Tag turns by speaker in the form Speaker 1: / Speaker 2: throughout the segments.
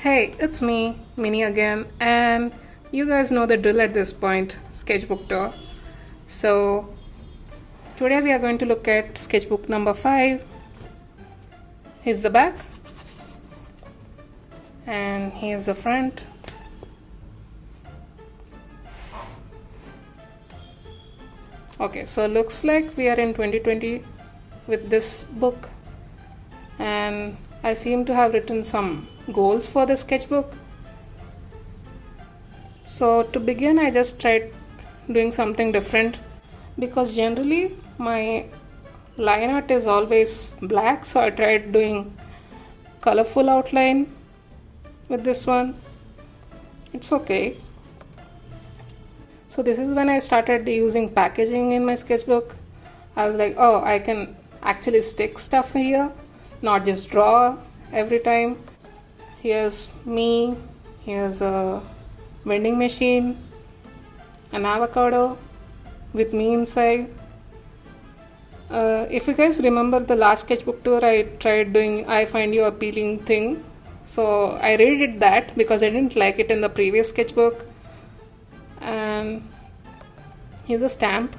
Speaker 1: Hey, it's me, Minnie again, and you guys know the drill at this point, sketchbook tour. So, today we are going to look at sketchbook number 5. Here's the back, and here's the front. Okay, so looks like we are in 2020 with this book, and I seem to have written some goals for the sketchbook. So to begin, I just tried doing something different because generally my line art is always black, so I tried doing colorful outline with this one. It's okay. So this is when I started using packaging in my sketchbook. I was like, oh, I can actually stick stuff here, not just draw every time. Here's me, here's a vending machine, an avocado with me inside. If you guys remember the last sketchbook tour, I tried doing I find you appealing thing. So I redid that because I didn't like it in the previous sketchbook. And here's a stamp.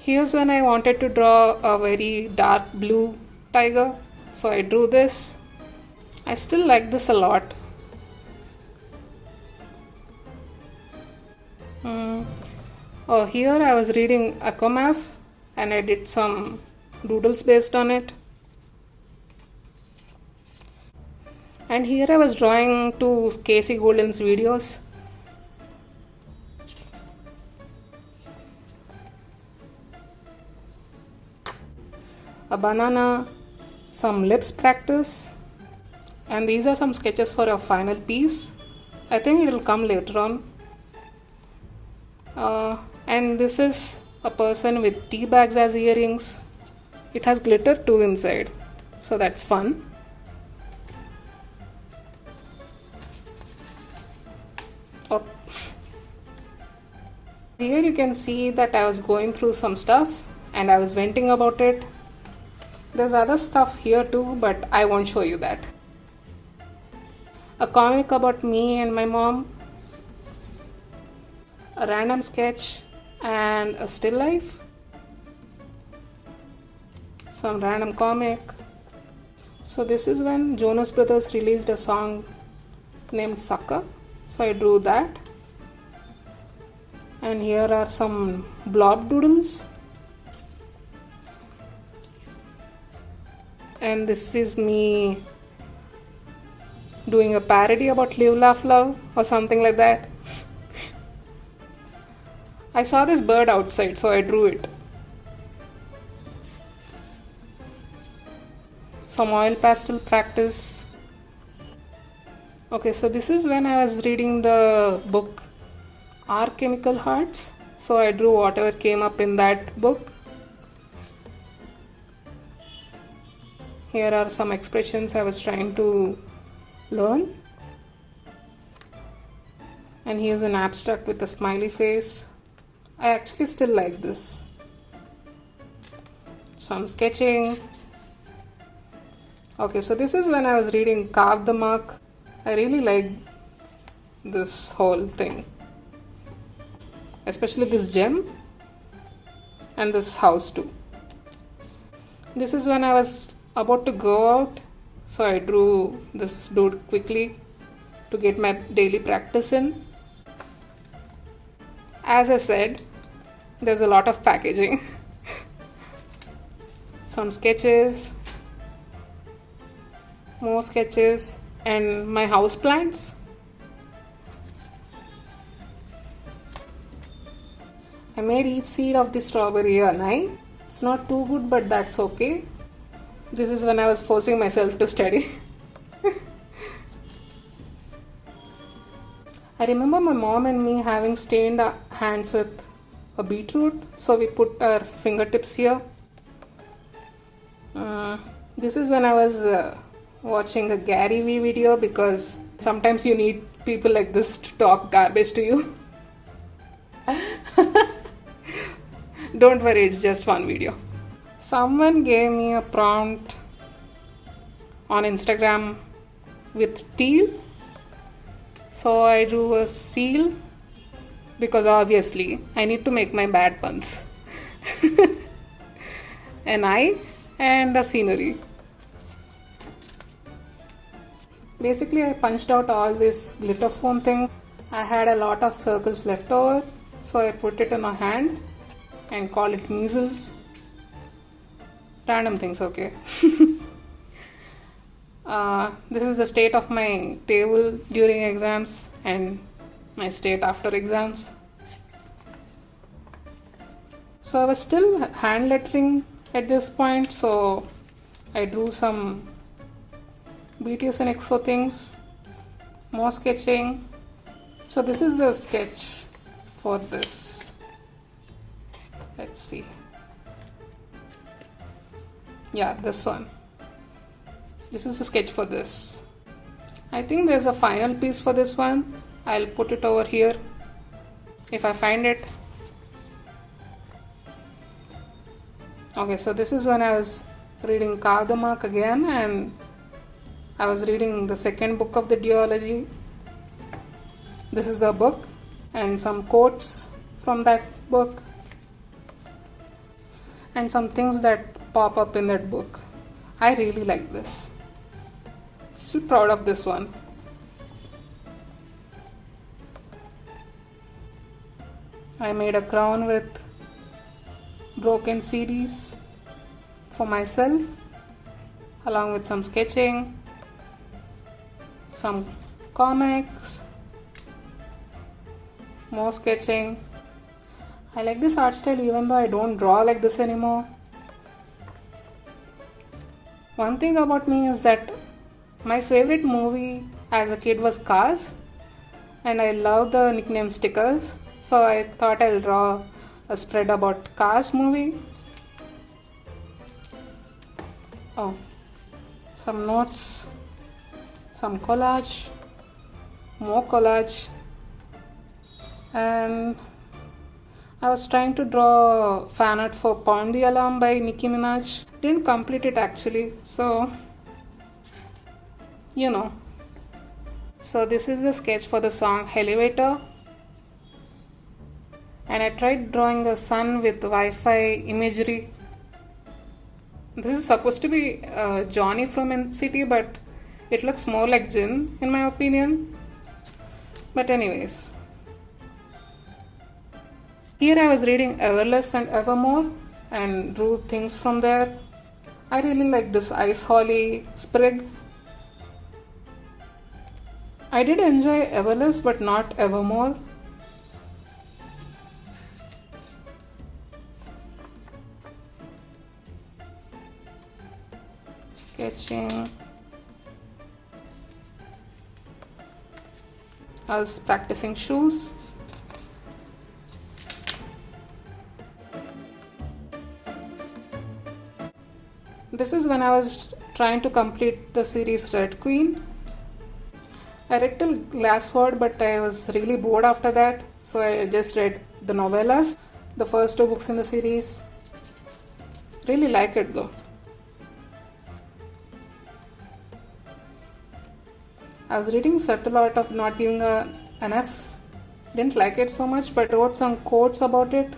Speaker 1: Here's when I wanted to draw a very dark blue tiger, so I drew this. I still like this a lot. Oh, here I was reading Aquamath and I did some doodles based on it. And here I was drawing to Casey Golden's videos. A banana, some lips practice, and these are some sketches for a final piece. I think it will come later on. And this is a person with tea bags as earrings. It has glitter too inside, so that's fun. Oh. Here you can see that I was going through some stuff and I was venting about it. There's other stuff here too, but I won't show you that. A comic about me and my mom, a random sketch, and a still life, some random comic. So this is when Jonas Brothers released a song named Sucker, so I drew that. And here are some blob doodles. And this is me doing a parody about Live, Laugh, Love or something like that. I saw this bird outside, so I drew it. Some oil pastel practice. Okay, so this is when I was reading the book Our Chemical Hearts, so I drew whatever came up in that book. Here are some expressions I was trying to learn. And here's an abstract with a smiley face. I actually still like this. Some sketching. Okay, so this is when I was reading Carve the Mark. I really like this whole thing. Especially this gem and this house too. This is when I was about to go out, so I drew this dude quickly to get my daily practice in. As I said, there's a lot of packaging. Some sketches, more sketches, and my house plants. I made each seed of the strawberry an eye. It's not too good, but that's okay. This is when I was forcing myself to study. I remember my mom and me having stained our hands with a beetroot, so we put our fingertips here. This is when I was watching a Gary Vee video because sometimes you need people like this to talk garbage to you. Don't worry, it's just one video. Someone gave me a prompt on Instagram with teal, so I drew a seal because obviously I need to make my bad puns. An eye and a scenery. Basically, I punched out all this glitter foam thing. I had a lot of circles left over, so I put it in a hand and call it measles. Random things, okay. This is the state of my table during exams and my state after exams. So I was still hand lettering at this point, so I drew some BTS and EXO things, more sketching. So this is the sketch for this. Let's see. Yeah, this one. This is the sketch for this. I think there's a final piece for this one. I'll put it over here if I find it. Okay, so this is when I was reading Carve the Mark again, and I was reading the second book of the duology. This is the book and some quotes from that book and some things that pop up in that book. I really like this. Still proud of this one. I made a crown with broken CDs for myself, along with some sketching, some comics, more sketching. I like this art style even though I don't draw like this anymore. One thing about me is that my favorite movie as a kid was Cars, and I love the nickname stickers, so I thought I'll draw a spread about Cars movie. Oh, some notes, some collage, more collage, and I was trying to draw fan art for Pound the Alarm by Nicki Minaj. Didn't complete it actually, so you know. So this is the sketch for the song Elevator, and I tried drawing a sun with Wi-Fi imagery. This is supposed to be Johnny from NCT, but it looks more like Jin in my opinion. But anyways, here I was reading Everless and Evermore and drew things from there. I really like this ice holly sprig. I did enjoy Everless but not Evermore. Sketching. I was practicing shoes. This is when I was trying to complete the series Red Queen. I read till last word, but I was really bored after that, so I just read the novellas, the first two books in the series. Really like it though. I was reading Subtle Art of Not Giving an F. Didn't like it so much, but wrote some quotes about it.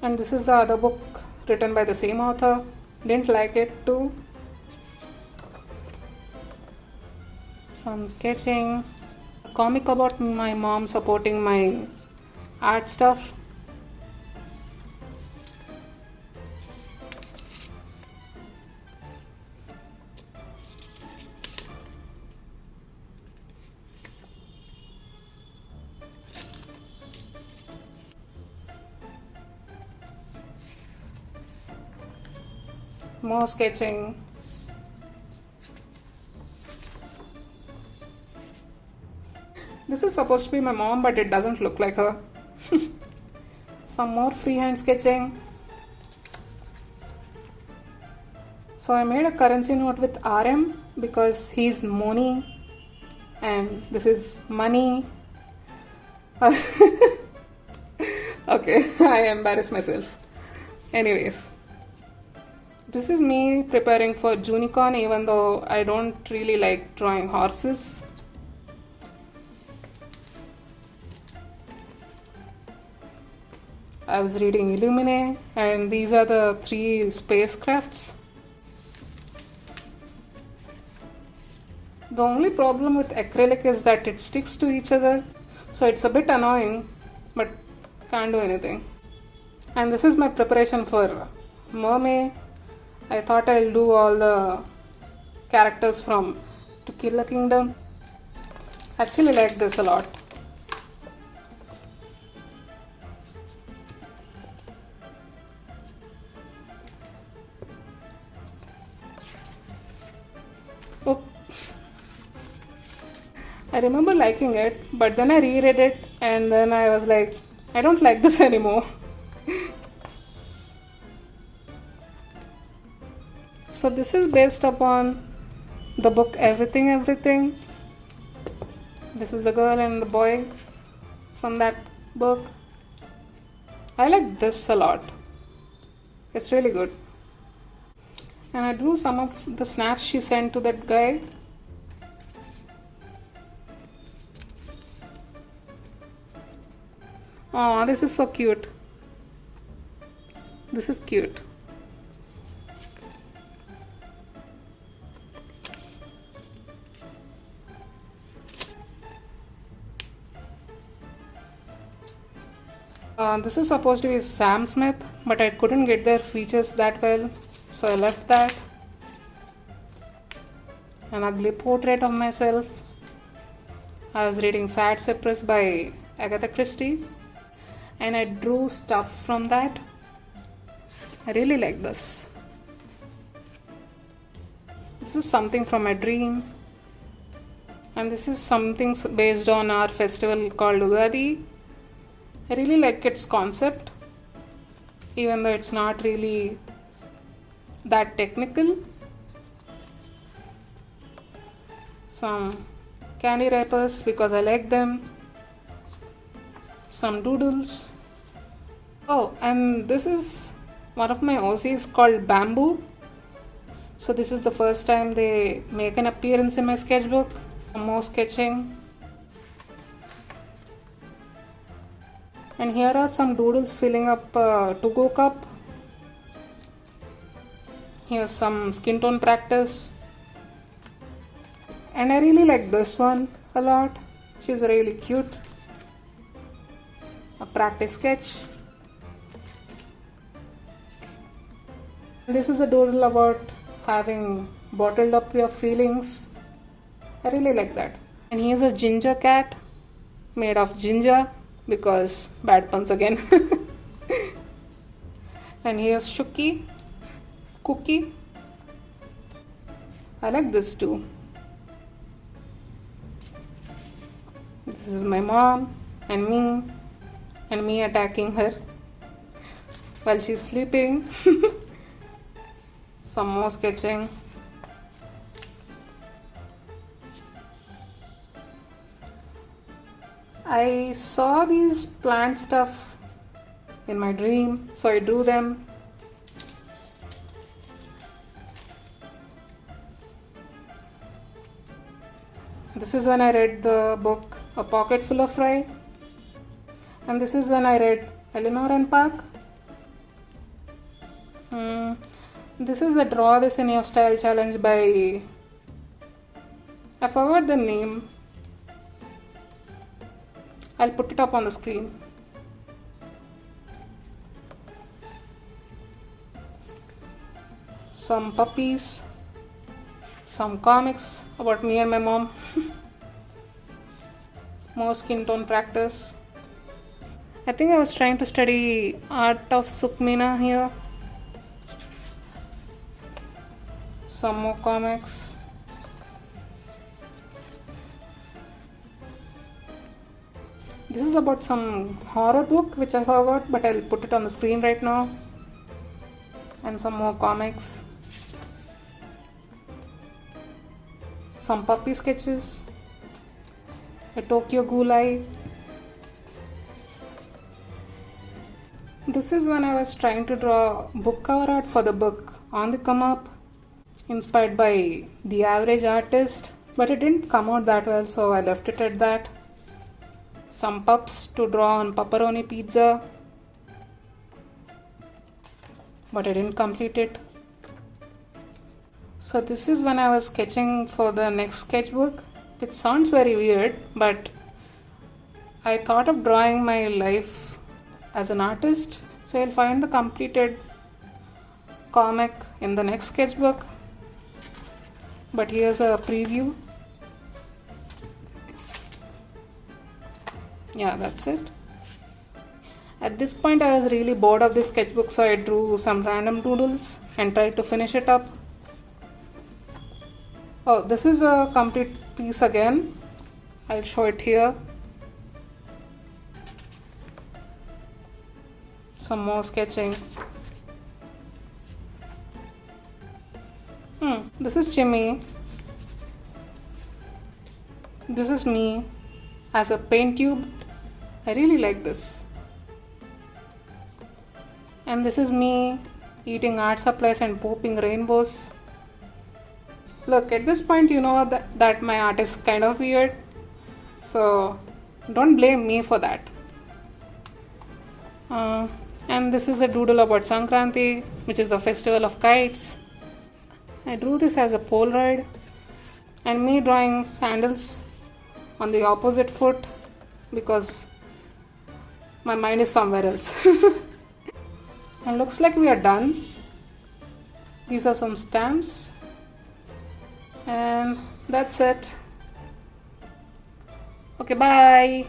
Speaker 1: And this is the other book written by the same author. Didn't like it too. Some sketching. A comic about my mom supporting my art stuff. More sketching. This is supposed to be my mom, but it doesn't look like her. Some more freehand sketching. So I made a currency note with RM because he's Moni and this is money. Okay, I embarrass myself. Anyways, This is me preparing for Junicon, even though I don't really like drawing horses. I was reading Illumine, and these are the 3 spacecrafts. The only problem with acrylic is that it sticks to each other, so it's a bit annoying, but can't do anything. And this is my preparation for Mermaid. I thought I'll do all the characters from To Kill a Kingdom. Actually like this a lot. Oh, I remember liking it, but then I reread it and then I was like, I don't like this anymore. So this is based upon the book Everything Everything. This is the girl and the boy from that book. I like this a lot. It's really good. And I drew some of the snaps she sent to that guy. Oh, this is so cute. This is cute. This is supposed to be Sam Smith, but I couldn't get their features that well, so I left that. An ugly portrait of myself. I was reading Sad Cypress by Agatha Christie, and I drew stuff from that. I really like this. This is something from a dream, and this is something based on our festival called Ugadi. I really like its concept, even though it's not really that technical. Some candy wrappers because I like them. Some doodles. Oh, and this is one of my OCs called Bamboo. So this is the first time they make an appearance in my sketchbook. Some more sketching. And here are some doodles filling up a to-go cup. Here's some skin tone practice. And I really like this one a lot. She's really cute. A practice sketch. This is a doodle about having bottled up your feelings. I really like that. And here's a ginger cat made of ginger, because bad puns again. And here's Shuki, Cookie. I like this too. This is my mom and me attacking her while she's sleeping. Some more sketching. I saw these plant stuff in my dream, so I drew them. This is when I read the book A Pocket Full of Rye, and this is when I read Eleanor and Park. This is a Draw This in Your Style challenge by, I forgot the name. I'll put it up on the screen. Some puppies, some comics about me and my mom. More skin tone practice. I think I was trying to study art of Sukmina here. Some more comics. This is about some horror book which I forgot, but I'll put it on the screen right now. And some more comics. Some puppy sketches. A Tokyo Ghoul eye. This is when I was trying to draw book cover art for the book On the Come Up, inspired by The Average Artist, but it didn't come out that well, so I left it at that. Some pups to draw on pepperoni pizza, but I didn't complete it. So this is when I was sketching for the next sketchbook, which sounds very weird, but I thought of drawing my life as an artist. So you'll find the completed comic in the next sketchbook, but here's a preview. Yeah, that's it. At this point I was really bored of this sketchbook, so I drew some random doodles and tried to finish it up. Oh, this is a complete piece again. I'll show it here. Some more sketching. This is Jimmy. This is me as a paint tube. I really like this. And this is me eating art supplies and pooping rainbows. Look, at this point you know that my art is kind of weird. So don't blame me for that. And this is a doodle about Sankranti, which is the festival of kites. I drew this as a Polaroid, and me drawing sandals on the opposite foot because my mind is somewhere else. And looks like we are done. These are some stamps, and that's it. Okay, bye.